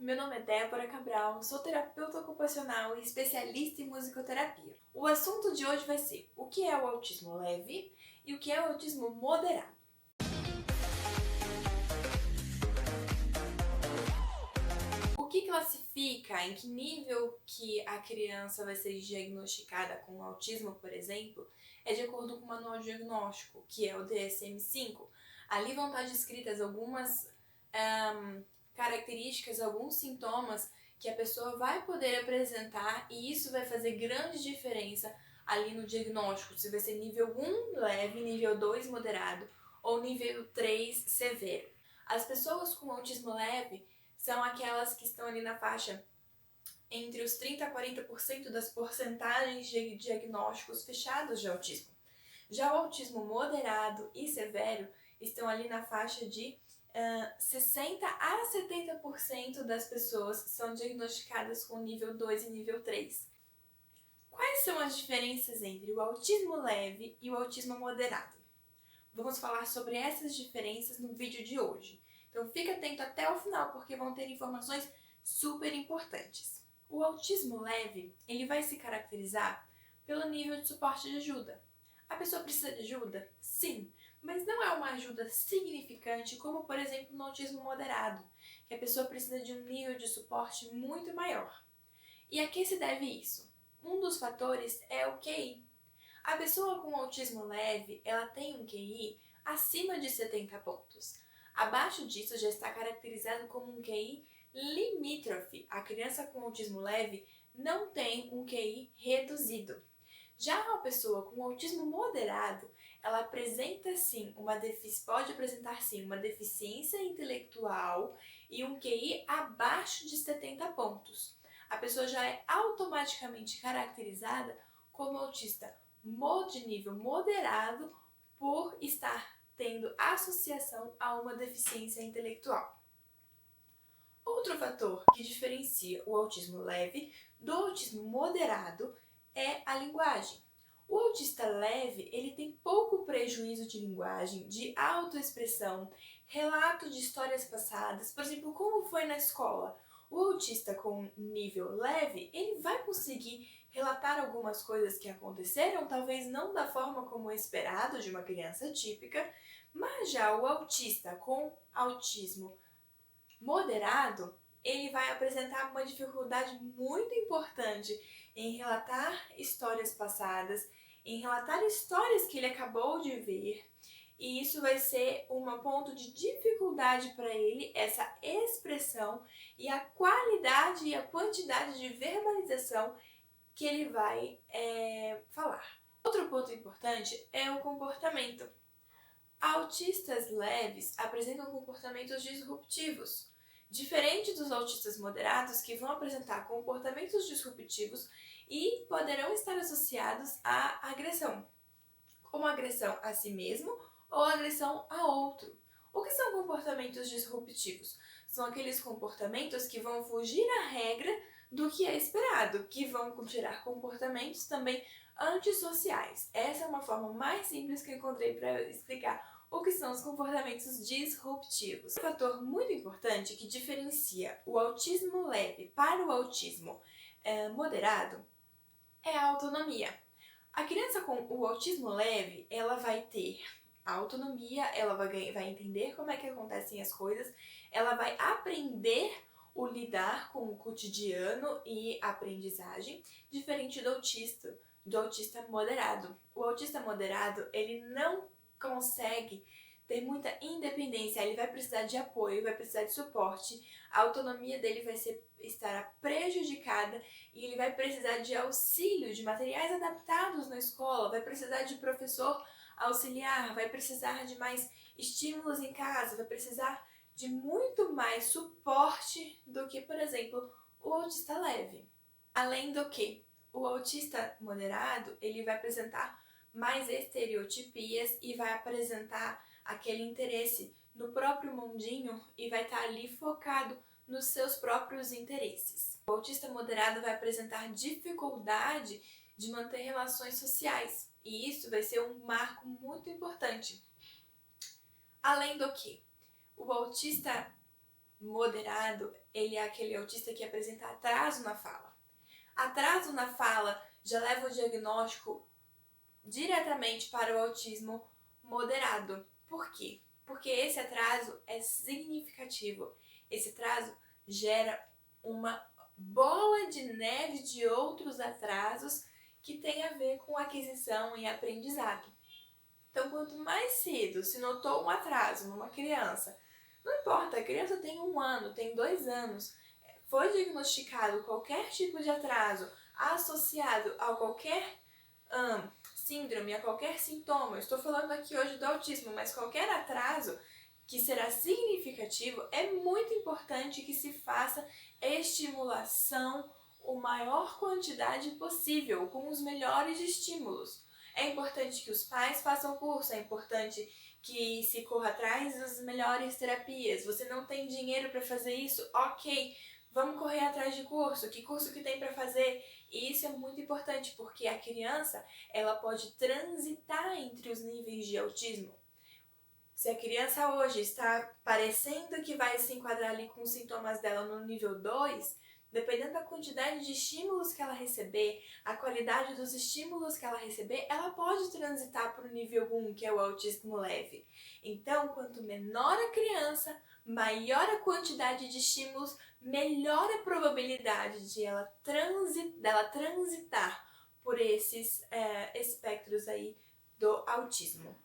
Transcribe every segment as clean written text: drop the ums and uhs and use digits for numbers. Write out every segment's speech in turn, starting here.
meu nome é Débora Cabral, sou terapeuta ocupacional e especialista em musicoterapia. O assunto de hoje vai ser o que é o autismo leve e o que é o autismo moderado. O que classifica, em que nível que a criança vai ser diagnosticada com autismo, por exemplo, é de acordo com o manual diagnóstico, que é o DSM-5. Ali vão estar descritas algumas características, alguns sintomas que a pessoa vai poder apresentar e isso vai fazer grande diferença ali no diagnóstico, se vai ser nível 1 leve, nível 2 moderado ou nível 3 severo. As pessoas com autismo leve são aquelas que estão ali na faixa entre os 30% a 40% das porcentagens de diagnósticos fechados de autismo. Já o autismo moderado e severo estão ali na faixa de 60% a 70% das pessoas são diagnosticadas com nível 2 e nível 3. Quais são as diferenças entre o autismo leve e o autismo moderado? Vamos falar sobre essas diferenças no vídeo de hoje. Então fica atento até o final porque vão ter informações super importantes. O autismo leve, ele vai se caracterizar pelo nível de suporte de ajuda. A pessoa precisa de ajuda? Sim, mas não é uma ajuda significante como, por exemplo, no autismo moderado, que a pessoa precisa de um nível de suporte muito maior. E a que se deve isso? Um dos fatores é o QI. A pessoa com autismo leve, ela tem um QI acima de 70 pontos. Abaixo disso já está caracterizado como um QI limítrofe. A criança com autismo leve não tem um QI reduzido. Já a pessoa com autismo moderado, ela apresenta sim pode apresentar sim uma deficiência intelectual e um QI abaixo de 70 pontos. A pessoa já é automaticamente caracterizada como autista de nível moderado por estar tendo associação a uma deficiência intelectual. Outro fator que diferencia o autismo leve do autismo moderado é a linguagem. O autista leve, ele tem pouco prejuízo de linguagem, de autoexpressão, relato de histórias passadas, por exemplo, como foi na escola. O autista com nível leve, ele vai conseguir relatar algumas coisas que aconteceram, talvez não da forma como é esperado de uma criança típica, mas já o autista com autismo moderado, ele vai apresentar uma dificuldade muito importante em relatar histórias passadas, em relatar histórias que ele acabou de ver, e isso vai ser um ponto de dificuldade para ele, essa expressão e a qualidade e a quantidade de verbalização que ele vai falar. Outro ponto importante é o comportamento. Autistas leves apresentam comportamentos disruptivos, diferente dos autistas moderados que vão apresentar comportamentos disruptivos e poderão estar associados à agressão, como agressão a si mesmo ou agressão a outro. O que são comportamentos disruptivos? São aqueles comportamentos que vão fugir à regra do que é esperado, que vão gerar comportamentos também antissociais. Essa é uma forma mais simples que eu encontrei para explicar o que são os comportamentos disruptivos. Um fator muito importante que diferencia o autismo leve para o autismo moderado é a autonomia. A criança com o autismo leve, ela vai ter autonomia, ela vai entender como é que acontecem as coisas, ela vai aprender o lidar com o cotidiano e aprendizagem, diferente do autista moderado. O autista moderado, ele não consegue ter muita independência, ele vai precisar de apoio, vai precisar de suporte, a autonomia dele estará prejudicada e ele vai precisar de auxílio, de materiais adaptados na escola, vai precisar de professor auxiliar, vai precisar de mais estímulos em casa, vai precisar de muito mais suporte do que, por exemplo, o autista leve. Além do que, o autista moderado, ele vai apresentar mais estereotipias e vai apresentar aquele interesse no próprio mundinho e vai estar ali focado nos seus próprios interesses. O autista moderado vai apresentar dificuldade de manter relações sociais e isso vai ser um marco muito importante. Além do que, o autista moderado, ele é aquele autista que apresenta atraso na fala. Atraso na fala já leva o diagnóstico diretamente para o autismo moderado. Por quê? Porque esse atraso é significativo. Esse atraso gera uma bola de neve de outros atrasos que tem a ver com aquisição e aprendizado. Então, quanto mais cedo se notou um atraso numa criança, não importa, a criança tem 1 ano, tem 2 anos, foi diagnosticado qualquer tipo de atraso associado a qualquer síndrome, a qualquer sintoma, eu estou falando aqui hoje do autismo, mas qualquer atraso que será significativo, é muito importante que se faça estimulação o maior quantidade possível, com os melhores estímulos. É importante que os pais façam curso, é importante que se corra atrás das melhores terapias. Você não tem dinheiro para fazer isso? Ok, vamos correr atrás de curso. Que curso que tem para fazer? E isso é muito importante, porque a criança ela pode transitar entre os níveis de autismo. Se a criança hoje está parecendo que vai se enquadrar ali com os sintomas dela no nível 2, dependendo da quantidade de estímulos que ela receber, a qualidade dos estímulos que ela receber, ela pode transitar para o nível 1, que é o autismo leve. Então, quanto menor a criança, maior a quantidade de estímulos, melhor a probabilidade de dela transitar por esses espectros aí do autismo.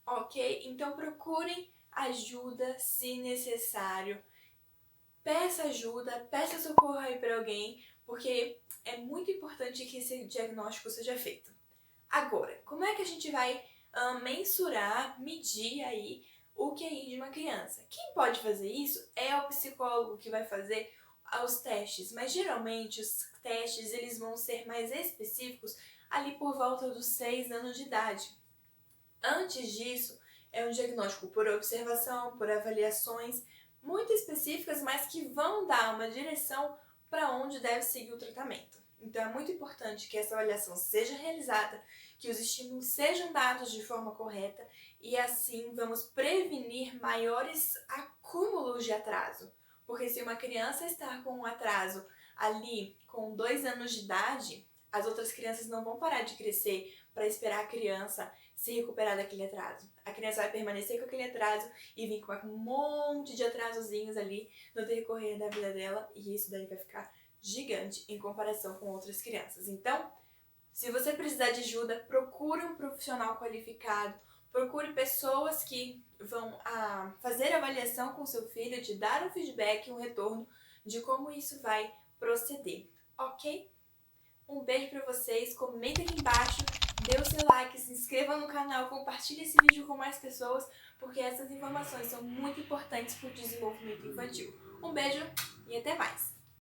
Ok? Então procurem ajuda se necessário. Peça ajuda, peça socorro aí para alguém, porque é muito importante que esse diagnóstico seja feito. Agora, como é que a gente vai mensurar, medir aí o QI de uma criança? Quem pode fazer isso é o psicólogo que vai fazer os testes, mas geralmente os testes eles vão ser mais específicos ali por volta dos 6 anos de idade. Antes disso, é um diagnóstico por observação, por avaliações muito específicas, mas que vão dar uma direção para onde deve seguir o tratamento. Então, é muito importante que essa avaliação seja realizada, que os estímulos sejam dados de forma correta e assim vamos prevenir maiores acúmulos de atraso. Porque se uma criança está com um atraso ali com 2 anos de idade, as outras crianças não vão parar de crescer para esperar a criança se recuperar daquele atraso. A criança vai permanecer com aquele atraso e vir com um monte de atrasozinhos ali no decorrer da vida dela e isso daí vai ficar gigante em comparação com outras crianças. Então, se você precisar de ajuda, procure um profissional qualificado, procure pessoas que vão fazer avaliação com seu filho, te dar um feedback, um retorno de como isso vai proceder, ok? Um beijo pra vocês, comenta aqui embaixo, dê o seu like, se inscreva no canal, compartilhe esse vídeo com mais pessoas, porque essas informações são muito importantes para o desenvolvimento infantil. Um beijo e até mais!